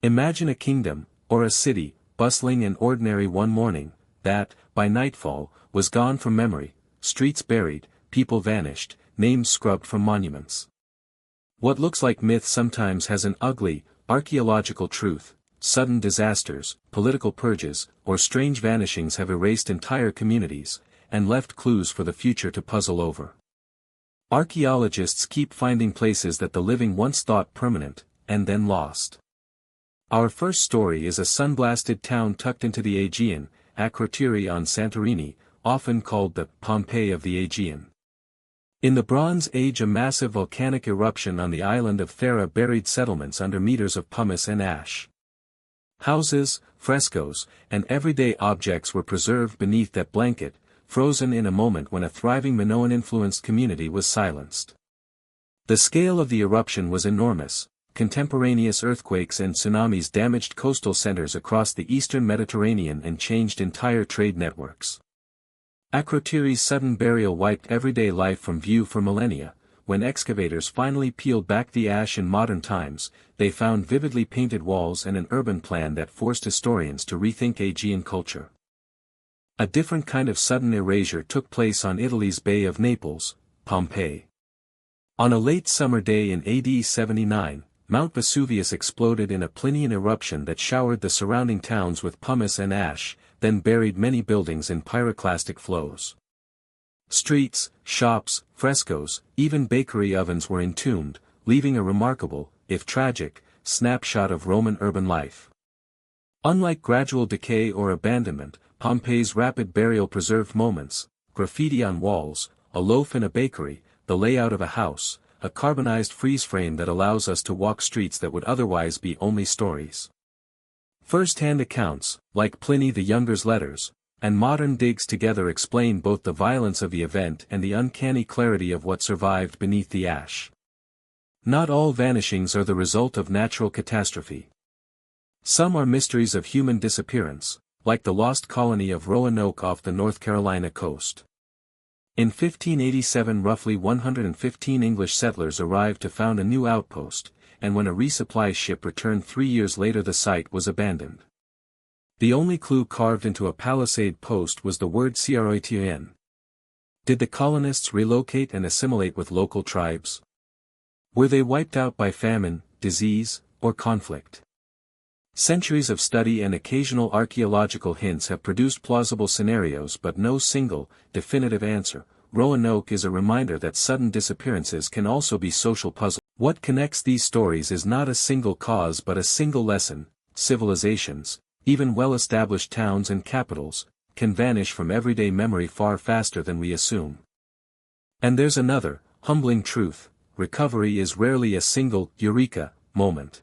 Imagine a kingdom, or a city, bustling and ordinary one morning, that, by nightfall, was gone from memory, streets buried, people vanished, names scrubbed from monuments. What looks like myth sometimes has an ugly, archaeological truth. Sudden disasters, political purges, or strange vanishings have erased entire communities, and left clues for the future to puzzle over. Archaeologists keep finding places that the living once thought permanent, and then lost. Our first story is a sun-blasted town tucked into the Aegean, Akrotiri on Santorini, often called the Pompeii of the Aegean. In the Bronze Age, a massive volcanic eruption on the island of Thera buried settlements under meters of pumice and ash. Houses, frescoes, and everyday objects were preserved beneath that blanket, frozen in a moment when a thriving Minoan-influenced community was silenced. The scale of the eruption was enormous. Contemporaneous earthquakes and tsunamis damaged coastal centers across the eastern Mediterranean and changed entire trade networks. Akrotiri's sudden burial wiped everyday life from view for millennia. When excavators finally peeled back the ash in modern times, they found vividly painted walls and an urban plan that forced historians to rethink Aegean culture. A different kind of sudden erasure took place on Italy's Bay of Naples, Pompeii. On a late summer day in AD 79, Mount Vesuvius exploded in a Plinian eruption that showered the surrounding towns with pumice and ash, then buried many buildings in pyroclastic flows. Streets, shops, frescoes, even bakery ovens were entombed, leaving a remarkable, if tragic, snapshot of Roman urban life. Unlike gradual decay or abandonment, Pompeii's rapid burial preserved moments: graffiti on walls, a loaf in a bakery, the layout of a house, a carbonized freeze frame that allows us to walk streets that would otherwise be only stories. First-hand accounts, like Pliny the Younger's letters, and modern digs together explain both the violence of the event and the uncanny clarity of what survived beneath the ash. Not all vanishings are the result of natural catastrophe. Some are mysteries of human disappearance, like the lost colony of Roanoke off the North Carolina coast. In 1587, roughly 115 English settlers arrived to found a new outpost, and when a resupply ship returned 3 years later, the site was abandoned. The only clue carved into a palisade post was the word Akrotiri. Did the colonists relocate and assimilate with local tribes? Were they wiped out by famine, disease, or conflict? Centuries of study and occasional archaeological hints have produced plausible scenarios, but no single, definitive answer. Roanoke is a reminder that sudden disappearances can also be social puzzles. What connects these stories is not a single cause but a single lesson: civilizations, even well-established towns and capitals, can vanish from everyday memory far faster than we assume. And there's another, humbling truth: recovery is rarely a single, eureka, moment.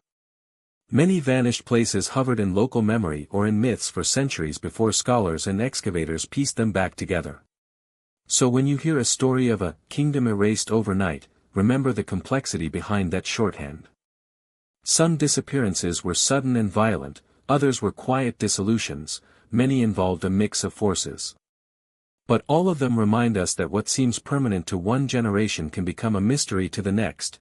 Many vanished places hovered in local memory or in myths for centuries before scholars and excavators pieced them back together. So when you hear a story of a kingdom erased overnight, remember the complexity behind that shorthand. Some disappearances were sudden and violent, others were quiet dissolutions, many involved a mix of forces. But all of them remind us that what seems permanent to one generation can become a mystery to the next,